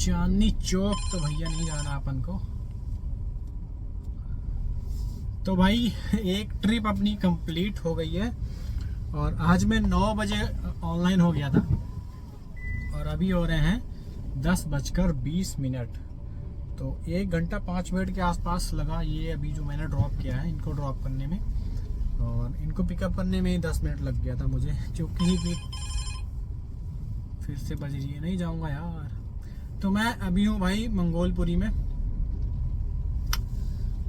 चांदनी चौक तो भैया नहीं जाना अपन को। तो भाई एक ट्रिप अपनी कंप्लीट हो गई है और आज मैं 9 बजे ऑनलाइन हो गया था और अभी हो रहे हैं 10:20। तो 1 घंटा 5 मिनट के आसपास लगा ये अभी जो मैंने ड्रॉप किया है इनको ड्रॉप करने में, और इनको पिकअप करने में 10 मिनट लग गया था मुझे, क्योंकि फिर से बज रही है, नहीं जाऊंगा यार। तो मैं अभी हूँ भाई मंगोलपुरी में,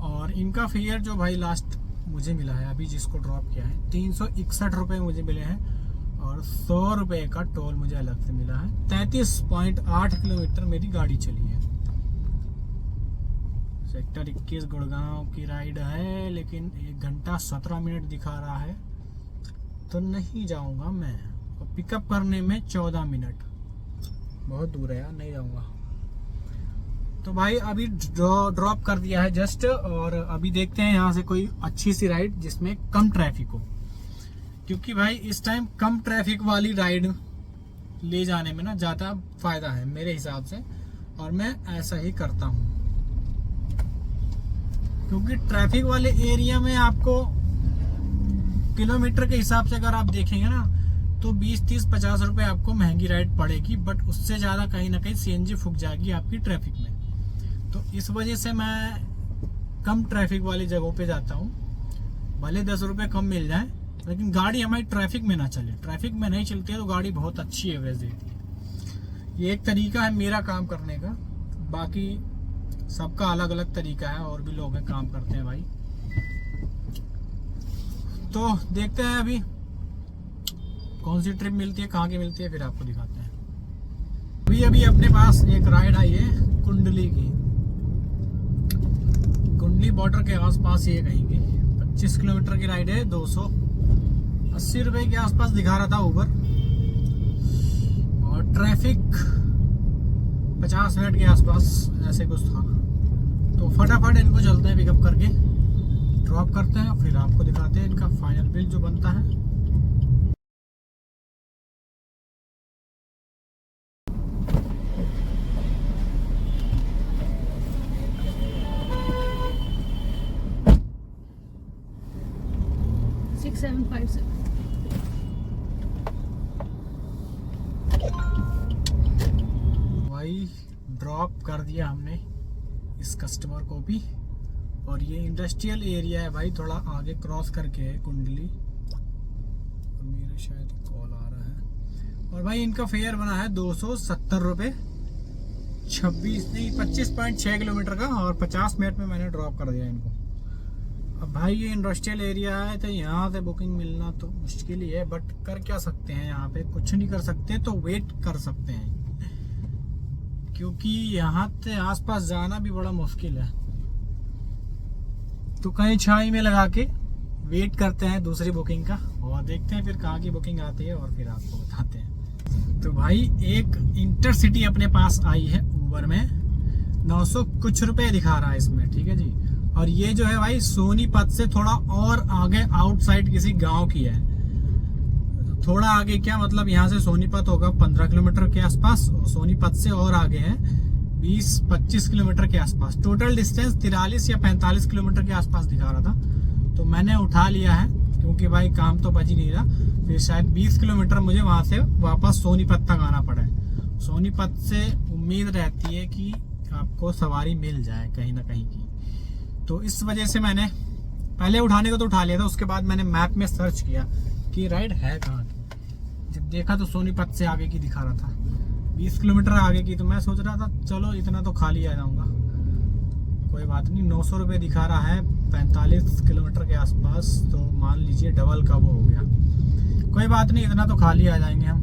और इनका फेयर जो भाई लास्ट मुझे मिला है अभी जिसको ड्रॉप किया है 361 रुपये मुझे मिले हैं, और 100 रुपये का टोल मुझे अलग से मिला है। 33.8 किलोमीटर मेरी गाड़ी चली है। सेक्टर 21 गुड़गांव की राइड है, लेकिन 1 घंटा 17 मिनट दिखा रहा है, तो नहीं जाऊंगा मैं। और पिकअप करने में 14 मिनट, बहुत दूर है यार, नहीं जाऊंगा। तो भाई अभी ड्रॉप कर दिया है जस्ट, और अभी देखते हैं यहाँ से कोई अच्छी सी राइड जिसमें कम ट्रैफिक हो, क्योंकि भाई इस टाइम कम ट्रैफिक वाली राइड ले जाने में ना ज़्यादा फायदा है मेरे हिसाब से, और मैं ऐसा ही करता हूँ। क्योंकि ट्रैफिक वाले एरिया में आपको किलोमीटर के हिसाब से अगर आप देखेंगे ना तो 20, 30, 50 रुपए आपको महंगी राइड पड़ेगी, बट उससे ज़्यादा कहीं ना कहीं सीएनजी फूक जाएगी आपकी ट्रैफिक में। तो इस वजह से मैं कम ट्रैफिक वाली जगहों पे जाता हूँ, भले 10 रुपये कम मिल जाए, लेकिन गाड़ी हमारी ट्रैफिक में ना चले। ट्रैफिक में नहीं चलती है तो गाड़ी बहुत अच्छी एवरेज देती है। ये एक तरीका है मेरा काम करने का, बाकी सबका अलग अलग तरीका है, और भी लोग हैं काम करते हैं भाई। तो देखते हैं अभी कौन सी ट्रिप मिलती है, कहाँ की मिलती है, फिर आपको दिखाते हैं। अभी अपने पास एक राइड आई है कुंडली की, कुंडली बॉर्डर के आसपास ये कहीं की 25 किलोमीटर की राइड है। 280 रुपए के आसपास दिखा रहा था ऊबर, और ट्रैफिक 50 मिनट के आसपास ऐसे कुछ था। तो फटाफट इनको चलते हैं पिकअप करके, ड्रॉप करते हैं, फिर आपको दिखाते हैं इनका फाइनल बिल जो बनता है। भाई ड्रॉप कर दिया हमने इस कस्टमर को भी, और ये इंडस्ट्रियल एरिया है भाई, थोड़ा आगे क्रॉस करके है कुंडली, और मेरे शायद कॉल आ रहा है। और भाई इनका फेयर बना है 270 रुपये, 25.6 किलोमीटर का, और 50 मिनट में मैंने ड्रॉप कर दिया इनको। अब भाई ये इंडस्ट्रियल एरिया है तो यहाँ से बुकिंग मिलना तो मुश्किल ही है, बट कर क्या सकते हैं, यहाँ पे कुछ नहीं कर सकते, तो वेट कर सकते हैं, क्योंकि यहाँ से आसपास जाना भी बड़ा मुश्किल है। तो कहीं छाई में लगा के वेट करते हैं दूसरी बुकिंग का, और देखते हैं फिर कहाँ की बुकिंग आती है, और फिर आपको बताते हैं। तो भाई एक इंटरसिटी अपने पास आई है ऊबर में, 900 कुछ रुपए दिखा रहा है इसमें, ठीक है जी। और ये जो है भाई सोनीपत से थोड़ा और आगे आउटसाइड किसी गांव की है। थोड़ा आगे क्या मतलब, यहाँ से सोनीपत होगा 15 किलोमीटर के आसपास, और सोनीपत से और आगे है 20-25 किलोमीटर के आसपास। टोटल डिस्टेंस 43 या 45 किलोमीटर के आसपास दिखा रहा था, तो मैंने उठा लिया है, क्योंकि भाई काम तो बच ही नहीं रहा। फिर शायद 20 किलोमीटर मुझे वहां से वापस सोनीपत तक आना पड़े। सोनीपत से उम्मीद रहती है कि आपको सवारी मिल जाए कहीं ना कहीं की, तो इस वजह से मैंने पहले उठाने को तो उठा लिया था, उसके बाद मैंने मैप में सर्च किया कि राइड है कहाँ की। जब देखा तो सोनीपत से आगे की दिखा रहा था, 20 किलोमीटर आगे की। तो मैं सोच रहा था चलो इतना तो खाली आ जाऊंगा, कोई बात नहीं। 900 रुपये दिखा रहा है 45 किलोमीटर के आसपास, तो मान लीजिए डबल का वो हो गया, कोई बात नहीं, इतना तो खाली आ जाएंगे हम।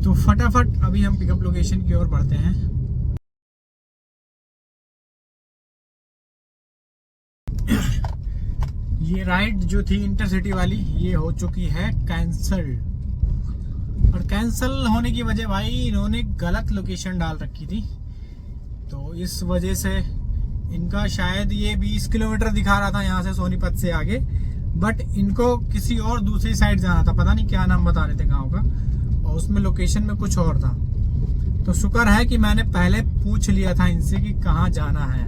तो फटाफट अभी हम पिकअप लोकेशन की ओर बढ़ते हैं। ये राइड जो थी इंटरसिटी वाली, ये हो चुकी है कैंसल, और कैंसल होने की वजह भाई इन्होंने गलत लोकेशन डाल रखी थी, तो इस वजह से इनका शायद ये 20 किलोमीटर दिखा रहा था यहाँ से सोनीपत से आगे, बट इनको किसी और दूसरी साइड जाना था, पता नहीं क्या नाम बता रहे थे गांव का, और उसमें लोकेशन में कुछ और था। तो शुक्र है कि मैंने पहले पूछ लिया था इनसे कि कहाँ जाना है,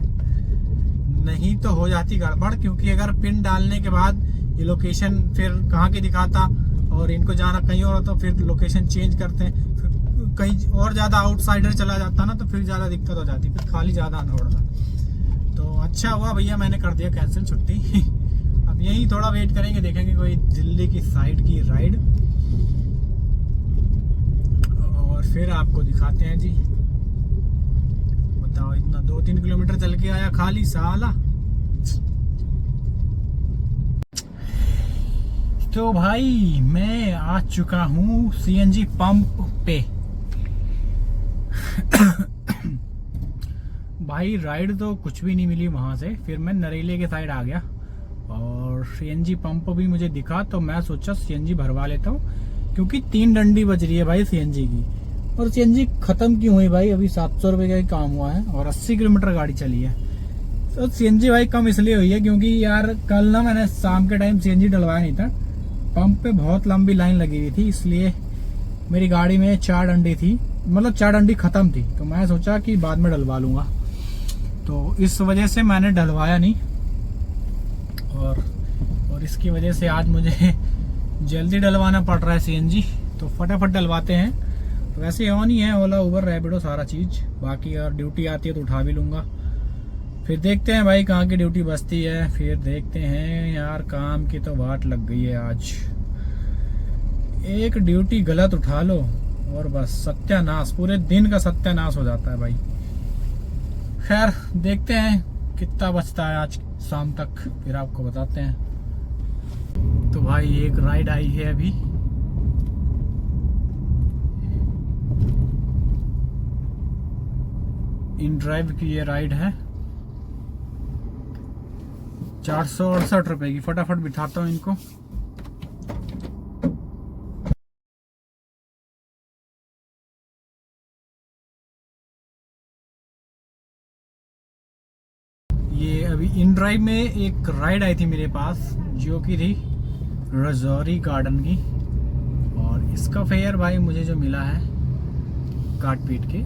नहीं तो हो जाती गड़बड़। क्योंकि अगर पिन डालने के बाद ये लोकेशन फिर कहाँ की दिखाता और इनको जाना कहीं और, तो फिर लोकेशन चेंज करते हैं, फिर कहीं और ज़्यादा आउटसाइडर चला जाता ना, तो फिर ज़्यादा दिक्कत हो जाती, फिर खाली ज़्यादा आना पड़ता। तो अच्छा हुआ भैया मैंने कर दिया कैंसिल छुट्टी। अब यही थोड़ा वेट करेंगे, देखेंगे कोई दिल्ली की साइड की राइड, और फिर आपको दिखाते हैं जी। बताओ, इतना 2-3 किलोमीटर चल के आया खाली साला। तो भाई मैं आ चुका हूँ सीएनजी पंप पे। भाई राइड तो कुछ भी नहीं मिली वहां से, फिर मैं नरेले के साइड आ गया और सीएनजी पंप भी मुझे दिखा, तो मैं सोचा सीएनजी भरवा लेता हूँ, क्योंकि 3 डंडी बज रही है भाई सीएनजी की। और सीएनजी खत्म क्यों हुई भाई, अभी 700 रुपए का ही काम हुआ है और 80 किलोमीटर गाड़ी चली है। तो सीएनजी भाई कम इसलिए हुई है क्योंकि यार कल ना मैंने शाम के टाइम सीएनजी डलवाया नहीं था, पंप पे बहुत लंबी लाइन लगी हुई थी, इसलिए मेरी गाड़ी में 4 डंडी थी, मतलब 4 डंडी खत्म थी। तो मैं सोचा कि बाद में डलवा लूंगा, तो इस वजह से मैंने डलवाया नहीं। और इसकी वजह से आज मुझे जल्दी डलवाना पड़ रहा है सीएनजी, तो फटाफट डलवाते हैं। तो वैसे ऑन ही है ओला, उबर, रैपिडो, सारा चीज़। बाकी अगर ड्यूटी आती है तो उठा भी लूँगा। फिर देखते हैं भाई कहाँ की ड्यूटी बचती है, फिर देखते हैं। यार काम की तो बात लग गई है आज, एक ड्यूटी गलत उठा लो और बस सत्यानाश, पूरे दिन का सत्यानाश हो जाता है भाई। खैर देखते हैं कितना बचता है आज शाम तक, फिर आपको बताते हैं। तो भाई एक राइड आई है अभी, इन ड्राइव की ये राइड है 468 रुपए की। फटाफट बिठाता हूँ इनको। ये अभी इन ड्राइव में एक राइड आई थी मेरे पास, जो कि थी रजौरी गार्डन की, और इसका फेयर भाई मुझे जो मिला है काट पीट के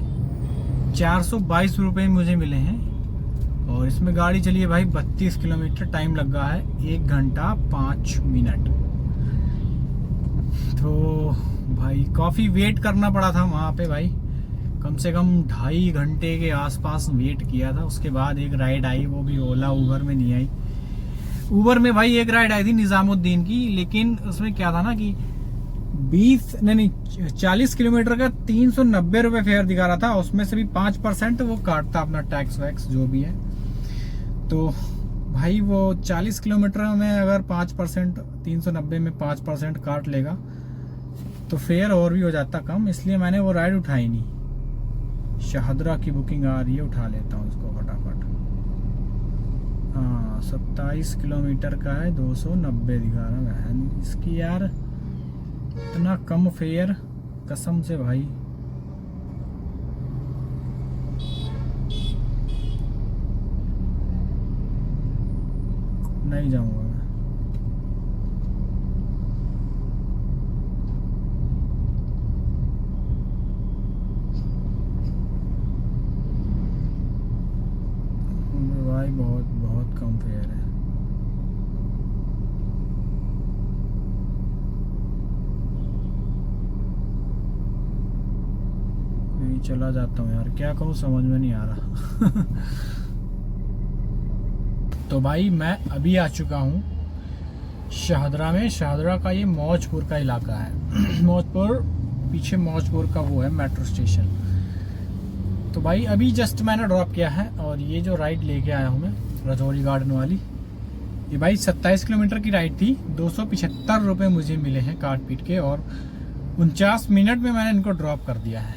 422 रुपये मुझे मिले हैं। और इसमें गाड़ी चली है भाई 32 किलोमीटर, टाइम लगा है 1 घंटा 5 मिनट। तो भाई काफ़ी वेट करना पड़ा था वहाँ पे भाई, कम से कम 2.5 घंटे के आसपास वेट किया था। उसके बाद एक राइड आई, वो भी ओला उबर में नहीं आई। उबर में भाई एक राइड आई थी निज़ामुद्दीन की, लेकिन उसमें क्या था ना कि 40 किलोमीटर का 390 रुपये फेयर दिखा रहा था। उसमें से भी 5% वो काटता अपना टैक्स वैक्स जो भी है। तो भाई वो 40 किलोमीटर में अगर 5%, 390 में 5% काट लेगा तो फेयर और भी हो जाता कम, इसलिए मैंने वो राइड उठाई नहीं। शाहदरा की बुकिंग आ रही है, उठा लेता हूँ इसको फटाफट। हाँ 27 किलोमीटर का है, 290 दिखा रहा है इसकी। यार इतना कम फेयर, कसम से भाई। नहीं जाऊंगा मैं। भाई बहुत बहुत कम फेयर है। नहीं चला जाता हूँ यार, क्या करूँ समझ में नहीं आ रहा। तो भाई मैं अभी आ चुका हूँ शाहदरा में। शाहदरा का ये मौजपुर का इलाका है। मौजपुर पीछे मौजपुर का वो है मेट्रो स्टेशन। तो भाई अभी जस्ट मैंने ड्रॉप किया है, और ये जो राइड लेके आया हूँ मैं रजौरी गार्डन वाली, ये भाई 27 किलोमीटर की राइड थी। 275 रुपये मुझे मिले हैं काट पीट के, और 49 मिनट में मैंने इनको ड्रॉप कर दिया है।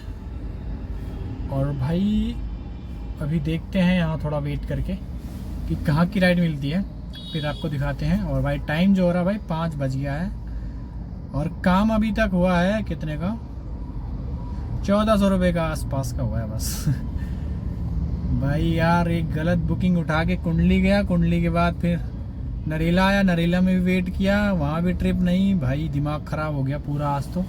और भाई अभी देखते हैं यहाँ थोड़ा वेट करके कि कहाँ की राइड मिलती है, फिर आपको दिखाते हैं। और भाई टाइम जो हो रहा है भाई 5 बज गया है, और काम अभी तक हुआ है कितने का, 1400 रुपये का आसपास का हुआ है बस। भाई यार एक गलत बुकिंग उठा के कुंडली गया, कुंडली के बाद फिर नरेला आया, नरेला में भी वेट किया, वहाँ भी ट्रिप नहीं। भाई दिमाग ख़राब हो गया पूरा आज तो।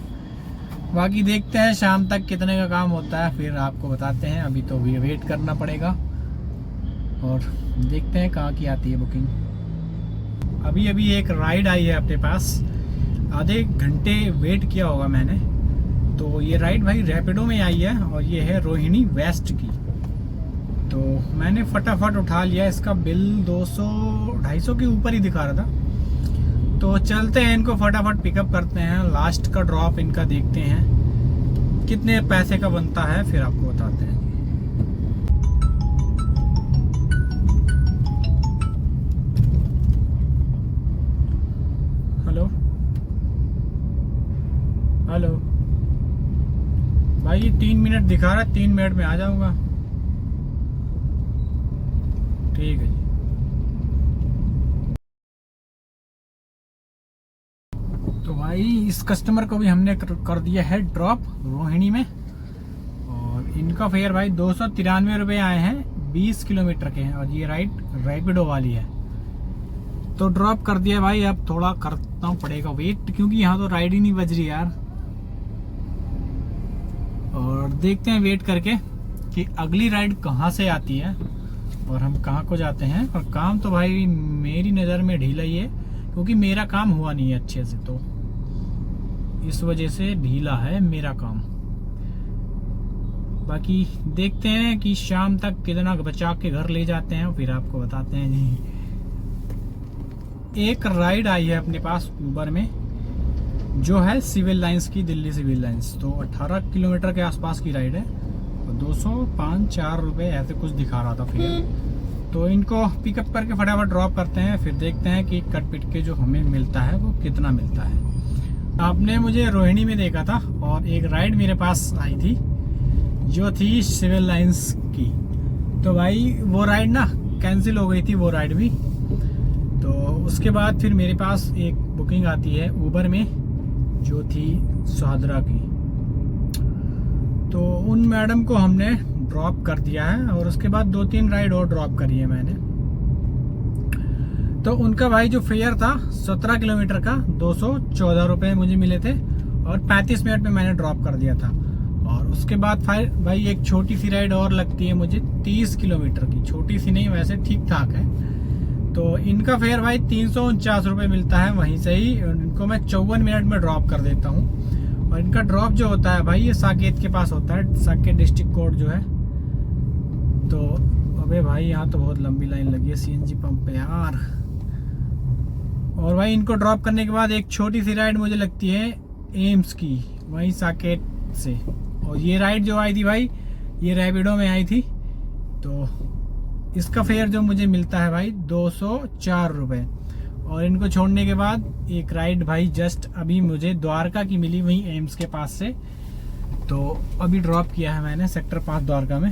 बाकी देखते हैं शाम तक कितने का काम होता है, फिर आपको बताते हैं। अभी तो वेट करना पड़ेगा और देखते हैं कहाँ की आती है बुकिंग। अभी अभी एक राइड आई है अपने पास, आधे घंटे वेट किया होगा मैंने। तो ये राइड भाई रैपिडो में आई है और ये है रोहिणी वेस्ट की। तो मैंने फटाफट उठा लिया। इसका बिल 200-250 के ऊपर ही दिखा रहा था। तो चलते हैं, इनको फटाफट पिकअप करते हैं। लास्ट का ड्रॉप इनका देखते हैं कितने पैसे का बनता है, फिर आपको बताते हैं। हेलो हेलो भाई, 3 मिनट दिखा रहा है, 3 मिनट में आ जाऊंगा। ठीक है जी। तो भाई इस कस्टमर को भी हमने कर दिया है ड्रॉप रोहिणी में, और इनका फेयर भाई 293 रुपये आए हैं, 20 किलोमीटर के हैं, और ये राइड रैपिडो वाली है। तो ड्रॉप कर दिया भाई। अब थोड़ा करना पड़ेगा वेट, क्योंकि यहाँ तो राइड ही नहीं बज रही यार। और देखते हैं वेट करके कि अगली राइड कहाँ से आती है और हम कहाँ को जाते हैं। और काम तो भाई मेरी नज़र में ढीला ही है, क्योंकि मेरा काम हुआ नहीं है अच्छे से, तो इस वजह से ढीला है मेरा काम। बाकी देखते हैं कि शाम तक कितना बचा के घर ले जाते हैं, फिर आपको बताते हैं जी। एक राइड आई है अपने पास ऊबर में, जो है सिविल लाइंस की, दिल्ली सिविल लाइंस। तो 18 किलोमीटर के आसपास की राइड है और 205-4 रुपये ऐसे कुछ दिखा रहा था फिर। तो इनको पिकअप करके फटाफट ड्रॉप करते हैं, फिर देखते हैं कि कट पिट के जो हमें मिलता है वो कितना मिलता है। आपने मुझे रोहिणी में देखा था, और एक राइड मेरे पास आई थी जो थी सिविल लाइंस की। तो भाई वो राइड ना कैंसिल हो गई थी, वो राइड भी। तो उसके बाद फिर मेरे पास एक बुकिंग आती है ऊबर में, जो थी सुहादरा की। तो उन मैडम को हमने ड्रॉप कर दिया है, और उसके बाद 2-3 राइड और ड्रॉप करी है मैंने। तो उनका भाई जो फेयर था 17 किलोमीटर का 214 रुपये मुझे मिले थे, और 35 मिनट में मैंने ड्रॉप कर दिया था। और उसके बाद भाई एक छोटी सी राइड और लगती है मुझे 30 किलोमीटर की, छोटी सी नहीं वैसे ठीक ठाक है। तो इनका फेयर भाई 349 रुपये मिलता है वहीं से ही। इनको मैं 54 मिनट में ड्रॉप कर देता हूँ। और इनका ड्रॉप जो होता है भाई ये साकेत के पास होता है, साकेत डिस्ट्रिक्ट कोड जो है। तो अबे भाई यहाँ तो बहुत लंबी लाइन लगी है सीएनजी पंप पे यार। और भाई इनको ड्रॉप करने के बाद एक छोटी सी राइड मुझे लगती है एम्स की, वहीं साकेत से। और ये राइड जो आई थी भाई ये रैपिडो में आई थी। तो इसका फेयर जो मुझे मिलता है भाई 204 रुपये। और इनको छोड़ने के बाद एक राइड भाई जस्ट अभी मुझे द्वारका की मिली, वहीं एम्स के पास से। तो अभी ड्रॉप किया है मैंने सेक्टर 5 द्वारका में।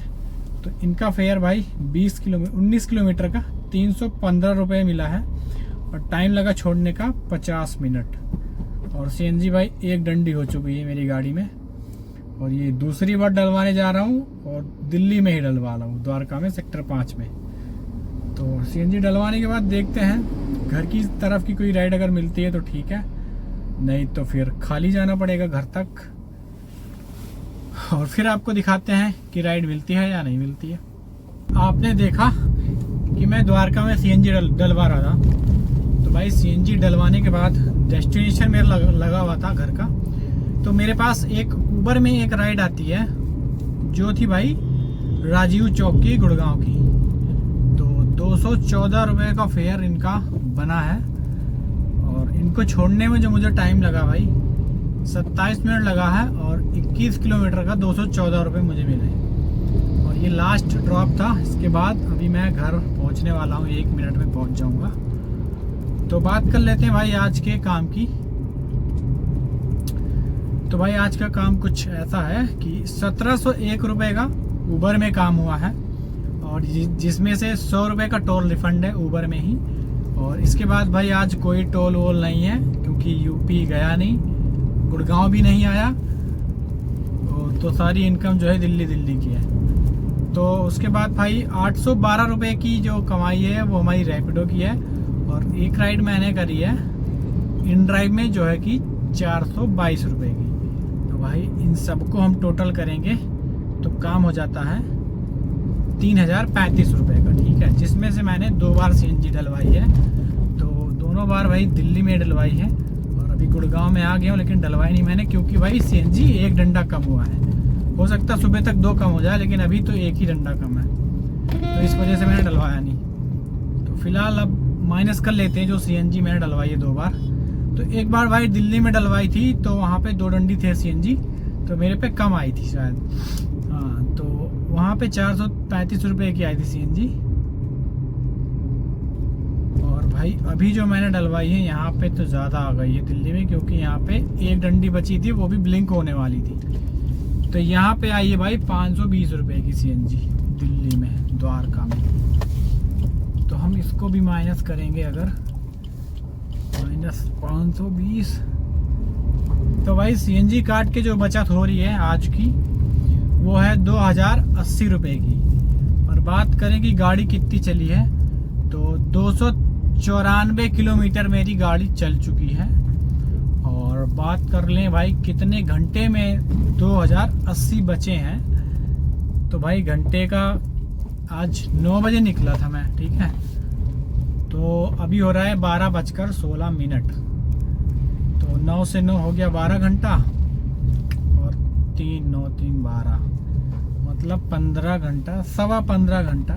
तो इनका फेयर भाई 19 किलोमीटर का 315 रुपये मिला है, और टाइम लगा छोड़ने का 50 मिनट। और सीएनजी भाई एक डंडी हो चुकी है मेरी गाड़ी में, और ये दूसरी बार डलवाने जा रहा हूँ, और दिल्ली में ही डलवा रहा हूँ, द्वारका में सेक्टर 5 में। तो सीएनजी डलवाने के बाद देखते हैं घर की तरफ की कोई राइड अगर मिलती है तो ठीक है, नहीं तो फिर खाली जाना पड़ेगा घर तक। और फिर आपको दिखाते हैं कि राइड मिलती है या नहीं मिलती है। आपने देखा कि मैं द्वारका में सीएनजी डलवा रहा था। तो भाई सीएनजी डलवाने के बाद डेस्टिनेशन मेरा लगा हुआ था घर का। तो मेरे पास एक ऊबर में एक राइड आती है जो थी भाई राजीव चौक की, गुड़गांव की। तो 214 रुपये का फेयर इनका बना है, और इनको छोड़ने में जो मुझे टाइम लगा भाई 27 मिनट लगा है, और 21 किलोमीटर का 214 रुपये मुझे मिले। और ये लास्ट ड्रॉप था। इसके बाद अभी मैं घर पहुंचने वाला हूँ, 1 मिनट में पहुंच जाऊंगा। तो बात कर लेते हैं भाई आज के काम की। तो भाई आज का काम कुछ ऐसा है कि 1701 रुपये का ऊबर में काम हुआ है, और जिसमें से 100 रुपये का टोल रिफंड है ऊबर में ही। और इसके बाद भाई आज कोई टोल वोल नहीं है, क्योंकि यूपी गया नहीं, गुड़गांव भी नहीं आया। तो सारी इनकम जो है दिल्ली की है। तो उसके बाद भाई 812 रुपये की जो कमाई है वो हमारी रैपिडो की है, और एक राइड मैंने करी है इन ड्राइव में जो है कि 422 रुपये की। तो भाई इन सबको हम टोटल करेंगे तो काम हो जाता है 3035 रुपये का, ठीक है। जिसमें से मैंने 2 बार CNG डलवाई है, तो दोनों बार भाई दिल्ली में डलवाई है और अभी गुड़गांव में आ गया हूँ, लेकिन डलवाई नहीं मैंने क्योंकि भाई CNG 1 डंडा कम हुआ है। हो सकता सुबह तक 2 कम हो जाए, लेकिन अभी तो 1 ही डंडा कम है, तो इस वजह से मैंने डलवाया नहीं। तो फिलहाल अब माइनस कर लेते हैं जो CNG मैंने डलवाई है 2 बार। तो एक बार भाई दिल्ली में डलवाई थी तो वहाँ पे 2 डंडी थे CNG, तो मेरे पे कम आई थी शायद, हाँ। तो वहाँ पे 435 रुपये की आई थी CNG। और भाई अभी जो मैंने डलवाई है यहाँ पे तो ज़्यादा आ गई है दिल्ली में, क्योंकि यहाँ पे 1 डंडी बची थी, वो भी ब्लिंक होने वाली थी। तो यहाँ पे आई है भाई 520 रुपये की CNG दिल्ली में, द्वारका में। तो हम इसको भी माइनस करेंगे, अगर -520, तो भाई CNG काट के जो बचत हो रही है आज की वो है 2080 रुपये की। और बात करें कि गाड़ी कितनी चली है, तो 294 किलोमीटर मेरी गाड़ी चल चुकी है। और बात कर लें भाई कितने घंटे में 2080 बचे हैं, तो भाई घंटे का आज 9 बजे निकला था मैं, ठीक है। तो अभी हो रहा है 12:16। तो 9 से 9 हो गया 12 घंटा, और 3 9 3 12, मतलब 15 घंटा, 15.25 घंटा।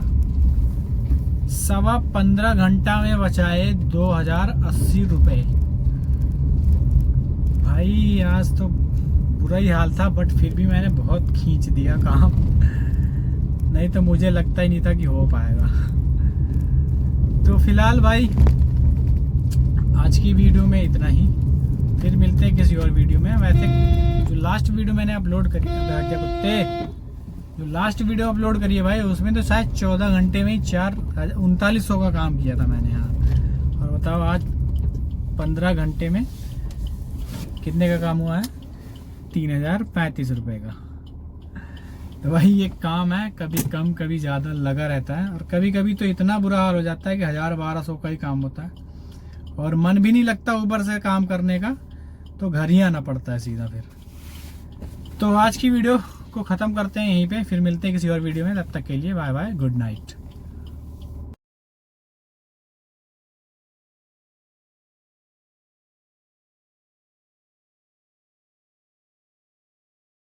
15.25 घंटा में बचाए 2080 रुपये। भाई आज तो बुरा ही हाल था, बट फिर भी मैंने बहुत खींच दिया काम, नहीं तो मुझे लगता ही नहीं था कि हो पाएगा। तो फिलहाल भाई आज की वीडियो में इतना ही, फिर मिलते हैं किसी और वीडियो में। वैसे जो लास्ट वीडियो मैंने अपलोड करी है, जो लास्ट वीडियो अपलोड करी है भाई, उसमें तो शायद 14 घंटे में ही 3900 का काम किया था मैंने यहाँ। और बताओ आज 15 घंटे में कितने का काम हुआ है, 3035 रुपये का। तो भाई ये काम है, कभी कम कभी ज़्यादा लगा रहता है, और कभी कभी तो इतना बुरा हाल हो जाता है कि 1000-1200 का ही काम होता है, और मन भी नहीं लगता ऊपर से काम करने का, तो घर ही आना पड़ता है सीधा फिर। तो आज की वीडियो को ख़त्म करते हैं यहीं पे, फिर मिलते हैं किसी और वीडियो में। तब तक के लिए बाय बाय, गुड नाइट।